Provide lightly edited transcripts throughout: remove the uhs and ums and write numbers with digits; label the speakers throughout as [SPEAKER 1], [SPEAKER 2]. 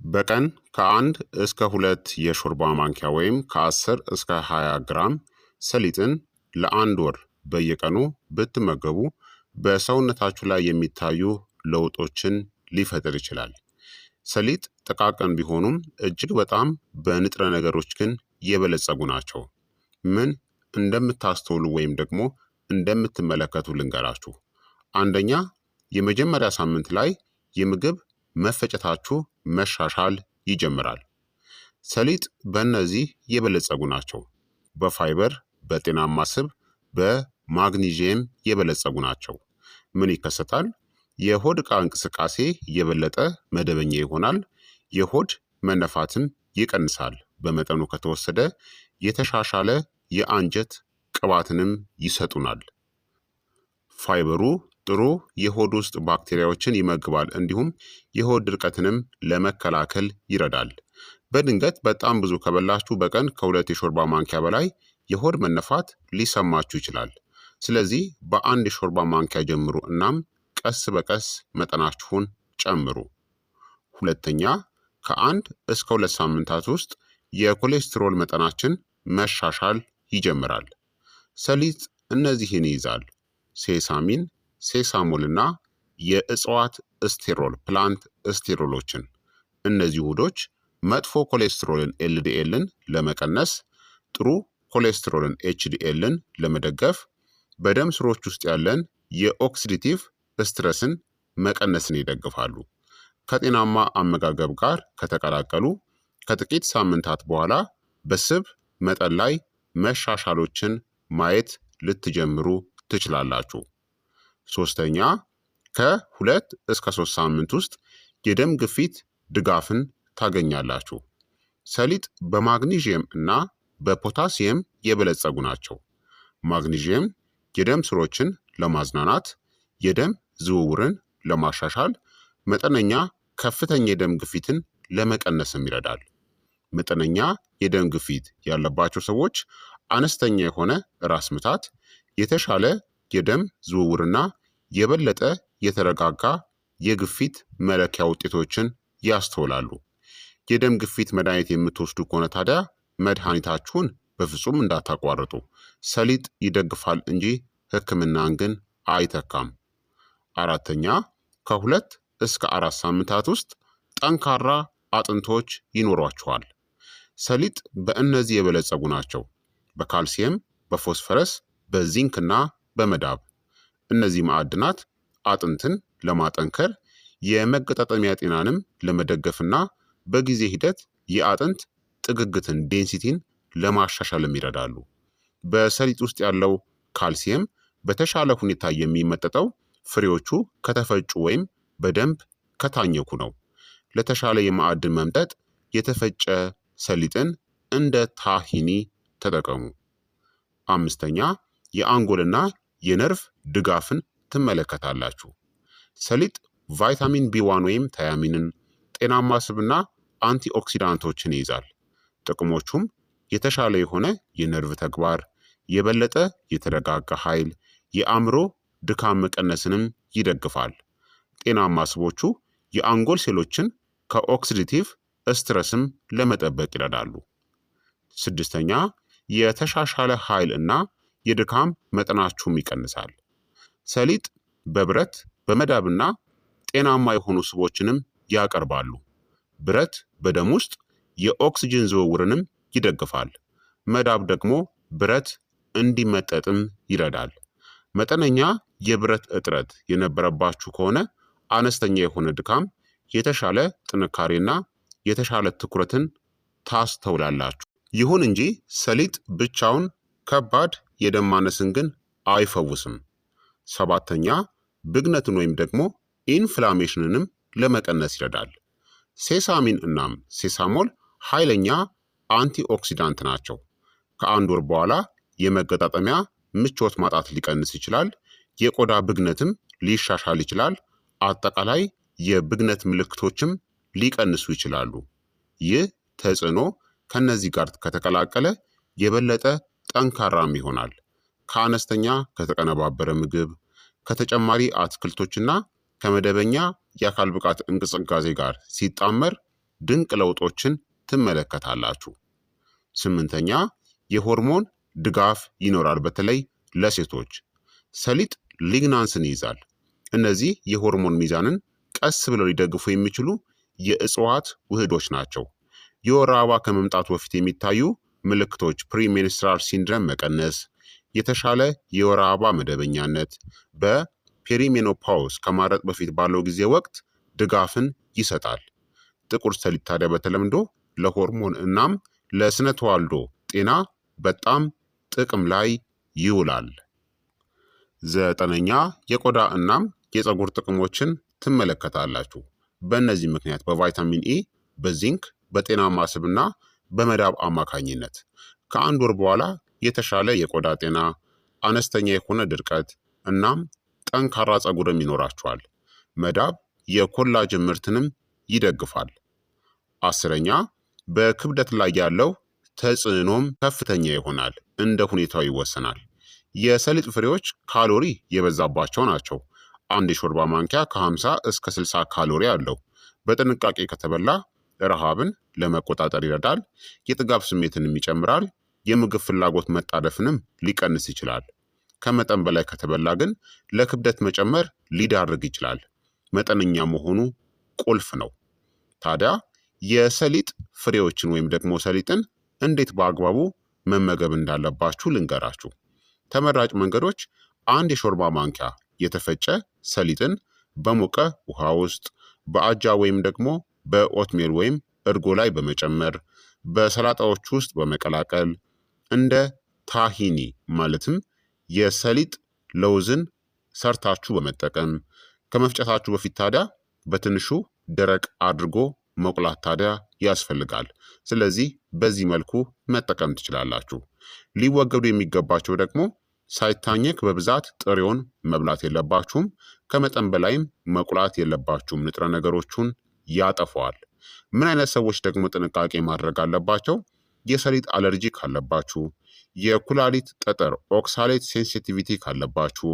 [SPEAKER 1] በቀን ከአንድ እስከ ሁለት የሾርባ ማንኪያ ወይም ከ10 እስከ 20 ግራም ሰሊጥን ለአንድ ወር በየቀኑ ብትመገቡ በሰውነታችሁ ላይ የሚታዩ ለውጦችን ሊፈጥር ይችላል። ሰሊጥ ጥቃቅን ቢሆኑም እጅግ በጣም በንጥረ ነገሮች ግን የበለጸጉ ናቸው። ምን እንደምታስተውሉ ወይም ደግሞ እንደምትመለከቱ ልንገራችሁ። አንደኛ፣ የመጀመሪያ ሳምንት ላይ የምግብ መፈጨታችሁ መሻሻል ይጀምራል። ሰሊጥ በእነዚህ የበለጸጉ ናቸው። በፋይበር፣ በጤናማ ስብ፣ በማግኒዥየም የበለጸጉ ናቸው። ምን ይከሰታል? የሆድ ዕቃ እንቅስቃሴ የበለጠ መደበኛ ይሆናል። የሆድ መነፋትም ይቀንሳል። በመጠኑ ከተወሰደ የተሻሻለ የአንጀት ቅባትንም ይሰጡናል። ፋይበሩ ጥሩ የሆድ ውስጥ ባክቴሪያዎችን ይመግባል፣ እንዲሁም የሆድ ድርቀትንም ለመከላከል ይረዳል። በድንገት በጣም ብዙ ከበላችሁ በቀን ከሁለት የሾርባ ማንኪያ በላይ የሆድ መነፋት ሊሰማችሁ ይችላል። ስለዚህ በአንድ የሾርባ ማንኪያ ጀምሩ፣ እናም ቀስ በቀስ መጠናችሁን ጨምሩ። ሁለተኛ፣ ከአንድ እስከ 2 ሳምንታት ውስጥ የኮሌስትሮል መጠናችን መሻሻል ይጀምራል። ሰሊጥ እነዚህን ይይዛል: ሴሳሚን፣ ሴሳሞልና የእጽዋት ስቴሮል ፕላንት ስቴሮሎችን። እነዚህ ውህዶች መጥፎ ኮሌስትሮልን ኤልዲኤልን ለመቀነስ፣ ጥሩ ኮሌስትሮልን ኤችዲኤልን ለመደገፍ፣ በደም ስሮች ውስጥ ያለን የኦክሲዲቲቭ ስትረስን መቀነስን ይደግፋሉ። ከጤናማ አመጋገብ ጋር ከተቀላቀሉ ከጥቂት ሳምንታት በኋላ በስብ መጠን ላይ መሻሻሎችን ማየት ልትጀምሩ ትችላላችሁ። ሶስተኛ፣ ከ2 እስከ 3 ሳምንት ውስጥ የደም ግፊት ድጋፍን ታገኛላችሁ። ሰሊጥ በማግኒዥየም እና በፖታሲየም የበለጸጉ ናቸው። ማግኒዥየም የደም ስሮችን ለማዝናናት፣ የደም ዝውውርን ለማሻሻል፣ መጠነኛ ከፍተኛ የደም ግፊትን ለመቀነስም ይረዳል። መጠነኛ የደም ግፊት ያለባቸው ሰዎች አነስተኛ የሆነ ራስ ምታት፣ የተሻለ የደም ዝውውርና የበለጠ የተረጋጋ የግፊት መለኪያ ውጤቶችን ያስተውላሉ። የደም ግፊት መድኃኒት የምትወስዱ ከሆነ ታዲያ መድኃኒታችሁን በፍጹም እንዳታቋርጡ። ሰሊጥ ይደግፋል እንጂ ሕክምናን ግን አይተካም። አራተኛ፣ ከ2 እስከ 4 ሳምንታት ውስጥ ጠንካራ አጥንቶች ይኖሯችኋል። ሰሊጥ በእነዚህ የበለጸጉ ናቸው: በካልሲየም፣ በፎስፈረስ፣ በዚንክና በመዳብ። እነዚህ ማዕድናት አጥንትን ለማጠንከር፣ የመገጣጠሚያ ጤናንም ለመደገፍና በጊዜ ሂደት የአጥንት ጥግግትን ዴንሲቲን ለማሻሻልም ይረዳሉ። በሰሊጥ ውስጥ ያለው ካልሲየም በተሻለ ሁኔታ የሚመጠጠው ፍሬዎቹ ከተፈጩ ወይም በደንብ ከታኘኩ ነው። ለተሻለ የማዕድን መምጠጥ የተፈጨ ሰሊጥን እንደ ታሂኒ ተጠቀሙ። አምስተኛ፣ የአንጎልና የነርቭ ድጋፍን ትመለከታላችሁ። ሰሊጥ ቫይታሚን ቢ1 ወይም ታያሚንን፣ ጤናማ ስብና አንቲኦክሲዳንቶችን ይይዛል። ጥቅሞቹም የተሻለ የሆነ የነርቭ ተግባር፣ የበለጠ የተረጋጋ ኃይል፣ የአእምሮ ድካም መቀነስንም ይደግፋል። ጤናማ ስቦቹ የአንጎል ሴሎችን ከኦክሲዲቲቭ ስትረስም ለመጠበቅ ይረዳሉ። ስድስተኛ፣ የተሻሻለ ኃይል እና የድካም መጠናችሁም ይቀንሳል። ሰሊጥ በብረት፣ በመዳብና ጤናማ የሆኑ ስቦችንም ያቀርባሉ። ብረት በደም ውስጥ የኦክስጅን ዝውውርንም ይደግፋል። መዳብ ደግሞ ብረት እንዲመጠጥም ይረዳል። መጠነኛ የብረት እጥረት የነበረባችሁ ከሆነ አነስተኛ የሆነ ድካም፣ የተሻለ ጥንካሬና የተሻለ ትኩረትን ታስተውላላችሁ። ይሁን እንጂ ሰሊጥ ብቻውን ከባድ የደም ማነስን ግን አይፈውስም። ሰባተኛ፣ ብግነትን ወይም ደግሞ ኢንፍላሜሽንንም ለመቀነስ ይረዳል። ሴሳሚን እናም ሴሳሞል ኃይለኛ አንቲኦክሲዳንት ናቸው። ከአንድ ወር በኋላ የመገጣጠሚያ ምቾት ማጣት ሊቀንስ ይችላል። የቆዳ ብግነትም ሊሻሻል ይችላል። አጠቃላይ የብግነት ምልክቶችም ሊቀንሱ ይችላሉ። ይህ ተጽዕኖ ከነዚህ ጋር ከተቀላቀለ የበለጠ ጠንካራም ይሆናል። ከአነስተኛ ከተቀነባበረ ምግብ፣ ከተጨማሪ አትክልቶችና ከመደበኛ የአካል ብቃት እንቅስቃሴ ጋር ሲጣመር ድንቅ ለውጦችን ትመለከታላችሁ። 8ኛ የሆርሞን ድጋፍ ይኖራል። በተለይ ለሴቶች ሰሊጥ ሊግናንስን ይይዛል። እነዚህ የሆርሞን ሚዛንን ቀስ ብለው ሊደግፉ የሚችሉ የእጽዋት ውህዶች ናቸው። የወር አበባ ከመምጣቱ በፊት የሚታዩ ምልክቶች ፕሪሜንስትራል ሲንድረም መቀነስ፣ የተሻለ የወር አበባ መደበኛነት፣ በፔሪሜኖፓውስ ከማረጥ በፊት ባለው ጊዜ ወቅት ድጋፍን ይሰጣል። ጥቁር ሰሊጥ ታዲያ በተለምዶ ለሆርሞን እናም ለስነ ተዋልዶ ጤና በጣም ጥቅም ላይ ይውላል። 9ኛ የቆዳ እናም የፀጉር ጥቅሞችን ትመለከታላችሁ። በእነዚህ ምክንያት በቫይታሚን ኤ፣ በዚንክ፣ በጤናማ ስብና በመዳብ አማካኝነት ከአንድ ወር በኋላ የተሻለ የቆዳ ጤና፣ አነስተኛ የሆነ ድርቀት እናም ጠንካራ ፀጉርም ይኖራችኋል። መዳብ የኮላጅን ምርትንም ይደግፋል። 10ኛ በክብደት ላይ ያለው ተጽዕኖም ከፍተኛ ይሆናል። እንደ ሁኔታው ይወሰናል። የሰሊጥ ፍሬዎች ካሎሪ የበዛባቸው ናቸው። አንድ የሾርባ ማንኪያ ከ50 እስከ 60 ካሎሪ አለው። በጥንቃቄ ከተበላ ረሃብን ለመቆጣጠር ይረዳል። የጥጋብ ስሜትንም ይጨምራል። የምግብ ፍላጎት መጣደፍንም ሊቀንስ ይችላል። ከመጠን በላይ ከተበላ ግን ለክብደት መጨመር ሊዳርግ ይችላል። መጠነኛ መሆኑ ቁልፍ ነው። ታዲያ የሰሊጥ ፍሬዎችን ወይም ደግሞ ሰሊጥን እንዴት በአግባቡ መመገብ እንዳለባችሁ ልንገራችሁ። ተመራጭ መንገዶች አንድ የሾርባ ማንኪያ የተፈጨ ሰሊጥን በሞቀ ውሃ ውስጥ በአጃ ወይም ደግሞ በኦትሜል ወይም እርጎ ላይ በመጨመር በሰላጣዎች ውስጥ በመቀላቀል እንደ ታሂኒ ማለትም የሰሊጥ ለውዝን ሰርታችሁ በመጠቀም ከመፍጨታችሁ በፊት ታዲያ በትንሹ ደረቅ አድርጎ መቁላት ታዲያ ያስፈልጋል። ስለዚህ በዚህ መልኩ መጠቀም ትችላላችሁ። ሊወገዱ የሚገባቸው ደግሞ ሳይታኘክ በብዛት ጥሬውን መብላት የለባችሁም። ከመጠን በላይም መቁላት የለባችሁም። ንጥረ ነገሮቹን ያጠፈዋል። ምን አይነት ሰዎች ደግሞ ጥንቃቄ ማድረግ አለባቸው? የሰሊጥ አለርጂ ካለባችሁ፣ የኩላሊት ጠጠር ኦክሳሌት ሴንሲቲቪቲ ካለባችሁ፣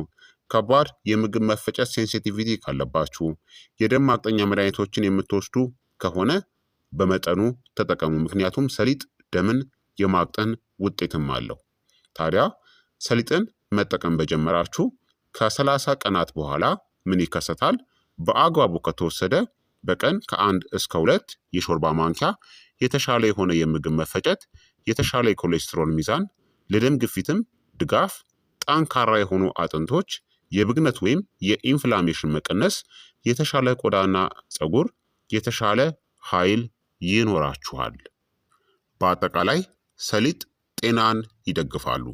[SPEAKER 1] ከባድ የምግብ መፈጨት ሴንሲቲቪቲ ካለባችሁ፣ የደም ማቅጠኛ መድኃኒቶችን የምትወስዱ ከሆነ በመጠኑ ተጠቀሙ። ምክንያቱም ሰሊጥ ደምን የማቅጠን ውጤትም አለው። ታዲያ ሰሊጥን መጠቀም በጀመራችሁ ከ30 ቀናት በኋላ ምን ይከሰታል? በአግባቡ ከተወሰደ በቀን ከ1 እስከ 2 የሾርባ ማንኪያ የተሻለ የሆነ የምግብ መፈጨት፣ የተሻለ የኮሌስትሮል ሚዛን፣ ለደም ግፊትም ድጋፍ፣ ጠንካራ የሆኑ አጥንቶች፣ የብግነት ወይም የኢንፍላሜሽን መቀነስ፣ የተሻለ ቆዳና ፀጉር፣ የተሻለ ኃይል ይኖራችኋል። በአጠቃላይ ሰሊጥ ጤናን ይደግፋሉ፣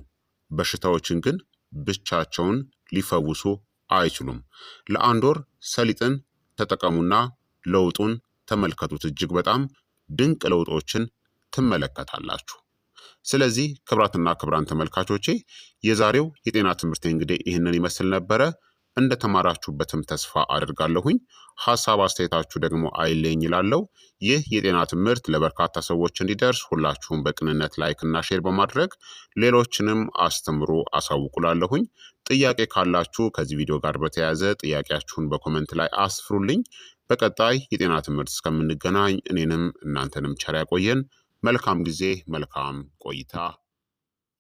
[SPEAKER 1] በሽታዎችን ግን ብቻቸውን ሊፈውሱ አይችሉም። ለ1 ወር ሰሊጥን ተጠቀሙና ለውጡን ተመልከቱት። እጅግ በጣም ድንቅ ለውጦችን ትመለከታላችሁ። ስለዚህ ክቡራትና ክቡራን ተመልካቾቼ የዛሬው የጤና ትምህርት እንግዲህ ይህንን ይመስል ነበረ። እንደተማራችሁበትም ተስፋ አድርጋለሁኝ። ሀሳብ አስተያየታችሁ ደግሞ አይለኝ ይላለው። ይህ የጤና ትምህርት ለበርካታ ሰዎች እንዲደርስ ሁላችሁም በቅንነት ላይክ እና ሼር በማድረግ ሌሎችንም አስተምሩ አሳውቁላለሁኝ። ጥያቄ ካላችሁ ከዚህ ቪዲዮ ጋር በተያያዘ ጥያቄያችሁን በኮመንት ላይ አስፍሩልኝ። በቀጣይ የጤና ትምህርት እስከምንገናኝ እኔንም እናንተንም ቸር ያቆየን። መልካም ጊዜ፣ መልካም ቆይታ።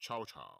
[SPEAKER 1] ቻው ቻው።